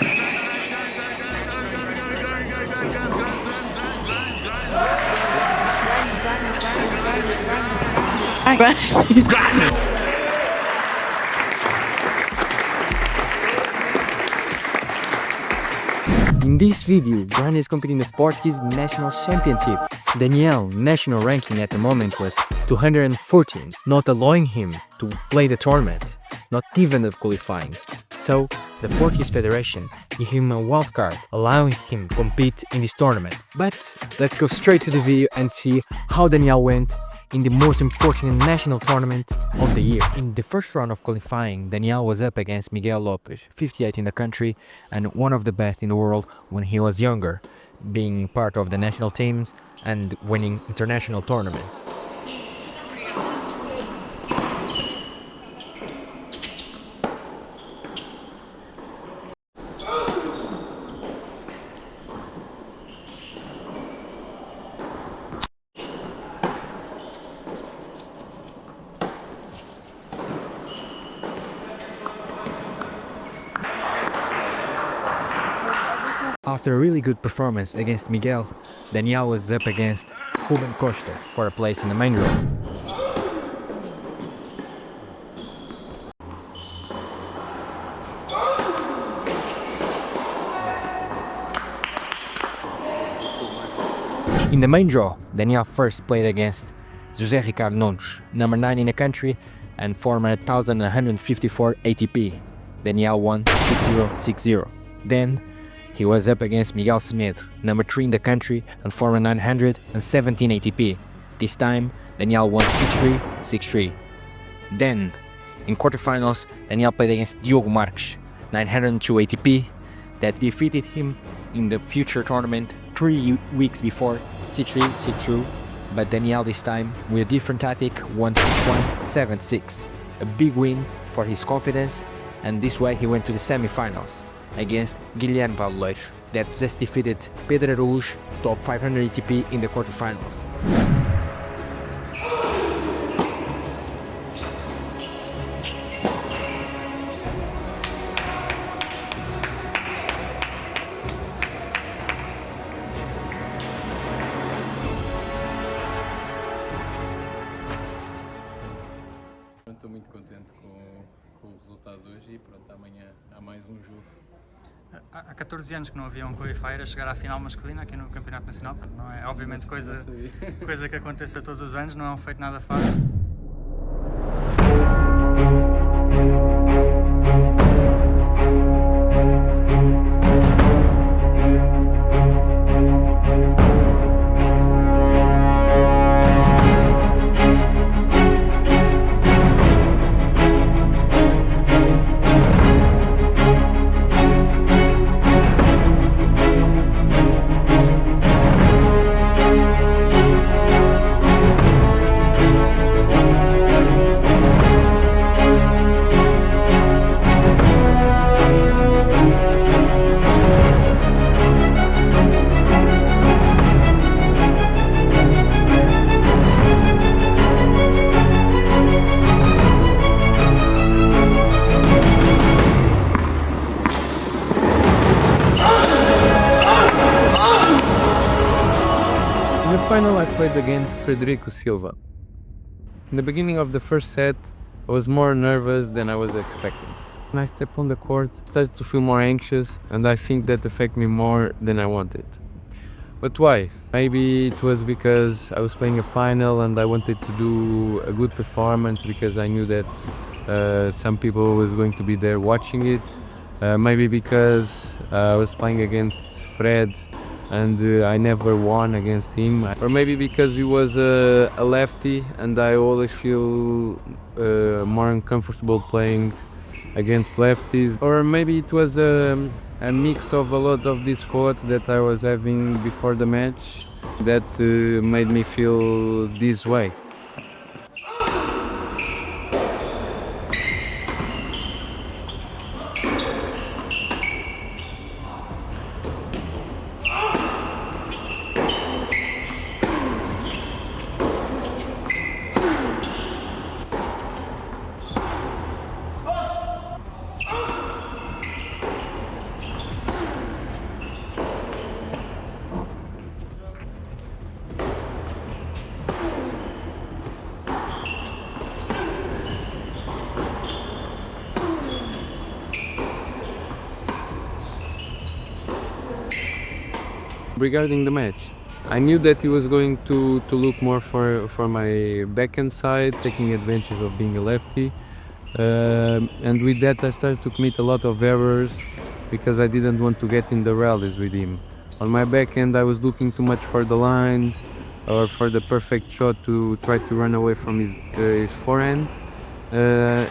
In this video, Brian is competing in the Portuguese National Championship. Daniel's national ranking at the moment was 214, not allowing him to play the tournament, not even the qualifying. So, the Portuguese Federation gave him a wild card, allowing him to compete in this tournament. But let's go straight to the video and see how Daniel went in the most important national tournament of the year. In the first round of qualifying, Daniel was up against Miguel Lopes, 58 in the country and one of the best in the world when he was younger, being part of the national teams and winning international tournaments. After a really good performance against Miguel, Daniel was up against Ruben Costa for a place in the main draw. In the main draw, Daniel first played against José Ricardo Nunes, number 9 in the country and former 1154 ATP. Daniel won 6-0, 6-0. Then he was up against Miguel Semedo, number 3 in the country and former 917 ATP. This time, Daniel won 6-3, 6-3. Then, in quarterfinals, Daniel played against Diogo Marques, 902 ATP, that defeated him in the future tournament 3 weeks before, 6-3, 6-2. But Daniel this time, with a different tactic, won 6-1, 7-6. A big win for his confidence, and this way he went to the semi-finals against Guilherme Valeixo, that just defeated Pedro Araújo, top 500 ATP in the quarterfinals. Estou muito contente com o resultado de hoje e pronto, amanhã há mais um jogo. Há 14 anos que não havia um qualifier a chegar à final masculina aqui no Campeonato Nacional, não é obviamente coisa que aconteça todos os anos, não é um feito nada fácil. In the final I played against Frederico Silva. In the beginning of the first set I was more nervous than I was expecting. When I stepped on the court, I started to feel more anxious and I think that affected me more than I wanted. But why? Maybe it was because I was playing a final and I wanted to do a good performance because I knew that some people was going to be there watching it. Maybe because I was playing against Fred and I never won against him, or maybe because he was a lefty and I always feel more uncomfortable playing against lefties, or maybe it was a mix of a lot of these thoughts that I was having before the match that made me feel this way. Regarding the match, I knew that he was going to look more for my backhand side, taking advantage of being a lefty. And with that I started to commit a lot of errors because I didn't want to get in the rallies with him. On my backhand I was looking too much for the lines or for the perfect shot to try to run away from his forehand,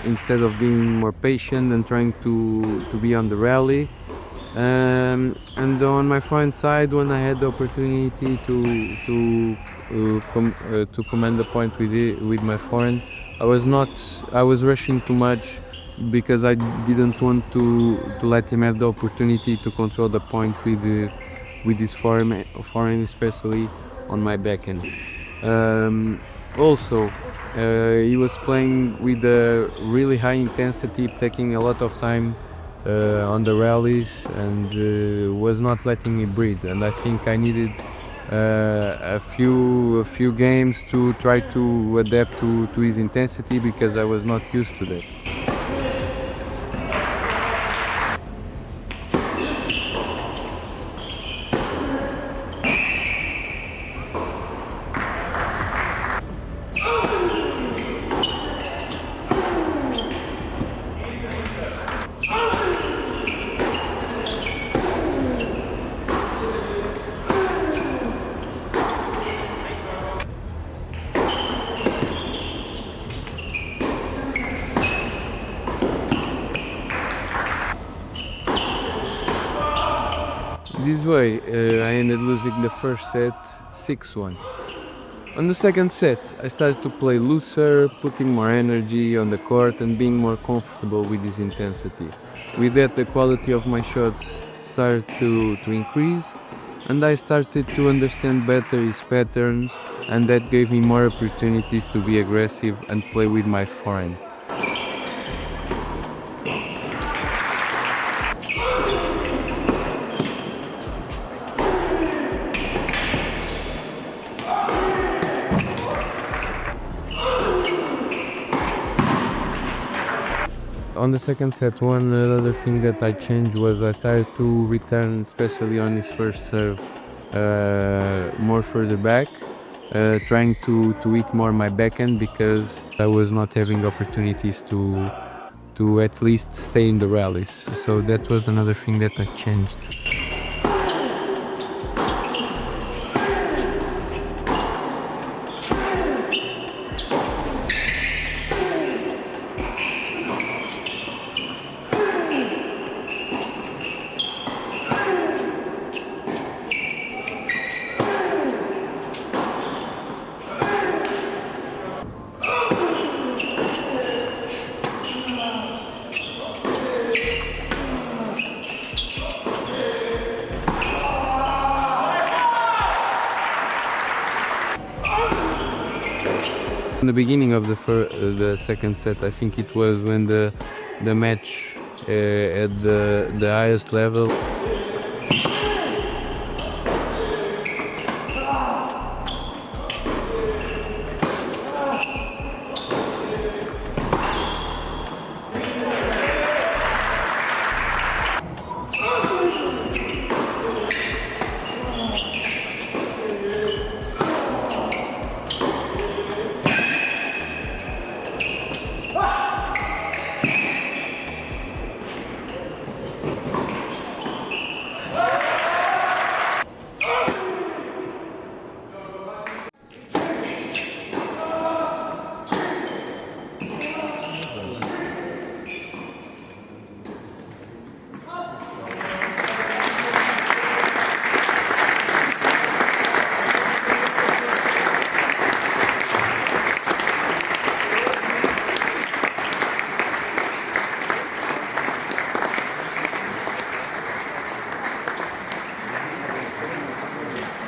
instead of being more patient and trying to be on the rally. And on my forehand side, when I had the opportunity to command the point with my forehand, I was rushing too much because I didn't want to let him have the opportunity to control the point with his forehand, especially on my backhand. Also, he was playing with a really high intensity, taking a lot of time on the rallies, and was not letting me breathe. And I think I needed a few games to try to adapt to his intensity because I was not used to that. This way, I ended losing the first set 6-1. On the second set, I started to play looser, putting more energy on the court and being more comfortable with this intensity. With that, the quality of my shots started to increase, and I started to understand better his patterns, and that gave me more opportunities to be aggressive and play with my forehand. On the second set, one other thing that I changed was I started to return, especially on his first serve, more further back, trying to eat more my backhand because I was not having opportunities to at least stay in the rallies. So that was another thing that I changed. In the beginning of the second set, I think it was when the match at the highest level.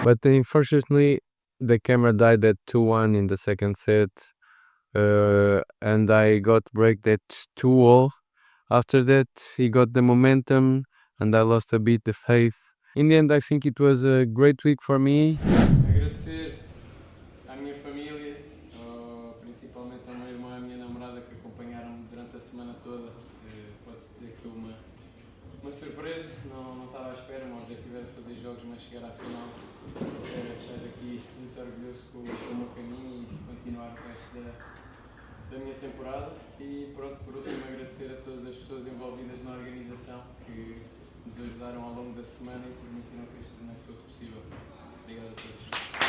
But unfortunately, the camera died at 2-1 in the second set, and I got break at 2-0. After that, he got the momentum, and I lost a bit the faith. In the end, I think it was a great week for me. Agradecer à minha família, principalmente ao meu irmão e à minha namorada que acompanharam-me durante a semana toda. Pode-se dizer que foi Uma surpresa, não estava à espera, o meu objetivo era fazer jogos, mas chegar à final. Sair daqui muito orgulhoso com o meu caminho e continuar o resto da minha temporada. E pronto, por último agradecer a todas as pessoas envolvidas na organização que nos ajudaram ao longo da semana e permitiram que este torneio fosse possível. Obrigado a todos.